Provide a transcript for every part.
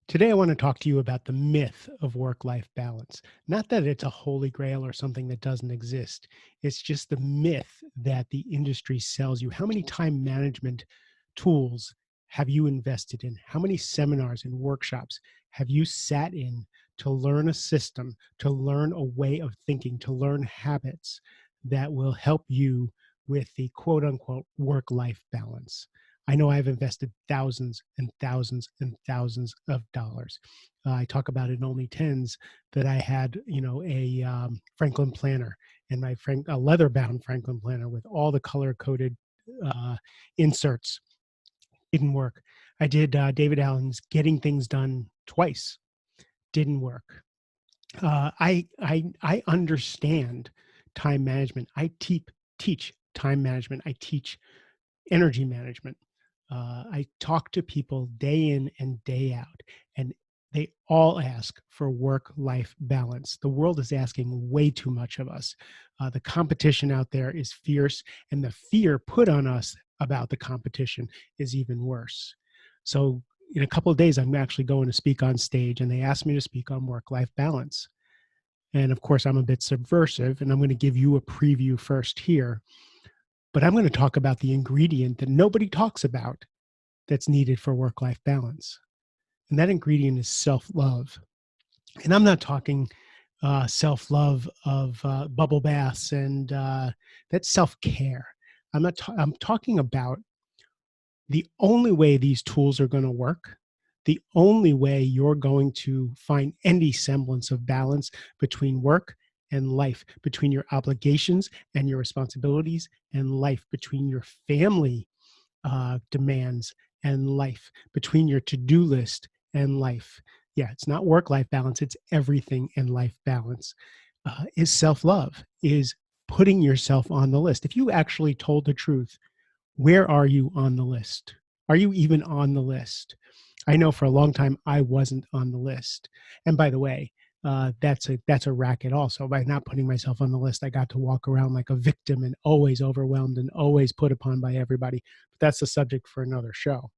Today, I want to talk to you about the myth of work life balance. Not that it's a holy grail or something that doesn't exist. It's just the myth that the industry sells you. How many time management tools have you invested in? How many seminars and workshops have you sat in to learn a system, to learn a way of thinking, to learn habits that will help you with the quote unquote work life balance? I know I've invested thousands and thousands and thousands of dollars. I talk about it in only tens that I had, a Franklin planner and a leather bound Franklin planner with all the color coded uh, inserts. Didn't work. I did David Allen's Getting Things Done twice. Didn't work. I understand time management. Teach time management. I teach energy management. I talk to people day in and day out, and they all ask for work life balance. The world is asking way too much of us. The competition out there is fierce, and the fear put on us about the competition is even worse. So, in a couple of days, I'm actually going to speak on stage, and they asked me to speak on work life balance. And of course, I'm a bit subversive, and I'm going to give you a preview first here. But I'm going to talk about the ingredient that nobody talks about that's needed for work-life balance. And that ingredient is self-love. And I'm not talking self-love of bubble baths and that's self-care. I'm talking about the only way these tools are going to work, the only way you're going to find any semblance of balance between work and life, between your obligations and your responsibilities and life, between your family demands and life, between your to-do list and life. Yeah, it's not work-life balance, it's everything in life balance. Is self-love, is putting yourself on the list. If you actually told the truth, where are you on the list? Are you even on the list? I know for a long time I wasn't on the list. And by the way, that's a racket also. By not putting myself on the list, I got to walk around like a victim and always overwhelmed and always put upon by everybody. But that's the subject for another show.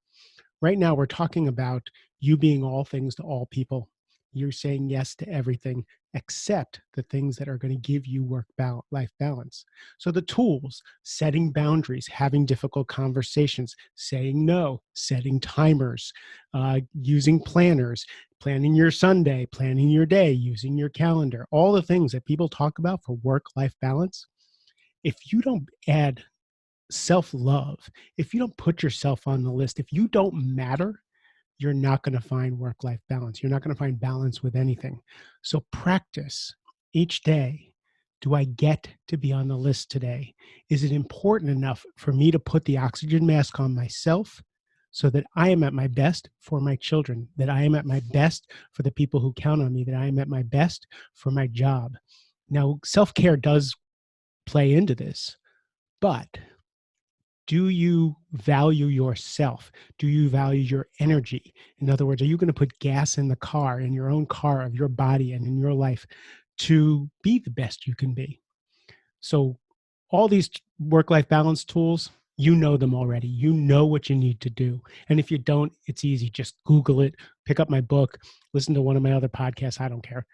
Right now, we're talking about you being all things to all people. You're saying yes to everything except the things that are going to give you life balance. So the tools, setting boundaries, having difficult conversations, saying no, setting timers, using planners, planning your Sunday, planning your day, using your calendar, all the things that people talk about for work-life balance. If you don't add self-love, if you don't put yourself on the list, if you don't matter, you're not going to find work-life balance. You're not going to find balance with anything. So practice each day. Do I get to be on the list today? Is it important enough for me to put the oxygen mask on myself so that I am at my best for my children, that I am at my best for the people who count on me, that I am at my best for my job? Now, self-care does play into this, but do you value yourself? Do you value your energy? In other words, are you going to put gas in the car, in your own car of your body and in your life to be the best you can be? So all these work-life balance tools, you know them already. You know what you need to do. And if you don't, it's easy. Just Google it, pick up my book, listen to one of my other podcasts. I don't care.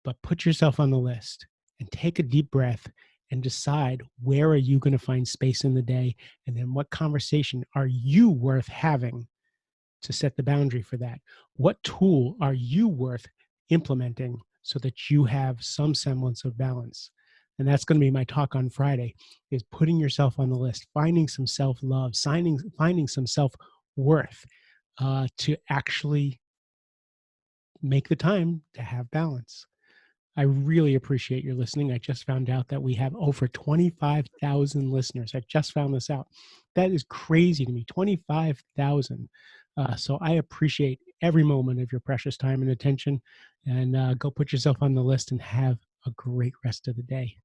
But put yourself on the list and take a deep breath and decide, where are you going to find space in the day? And then what conversation are you worth having to set the boundary for that? What tool are you worth implementing so that you have some semblance of balance? And that's going to be my talk on Friday, is putting yourself on the list, finding some self-love, finding some self-worth to actually make the time to have balance. I really appreciate your listening. I just found out that we have over 25,000 listeners. I just found this out. That is crazy to me, 25,000. So I appreciate every moment of your precious time and attention. And go put yourself on the list and have a great rest of the day.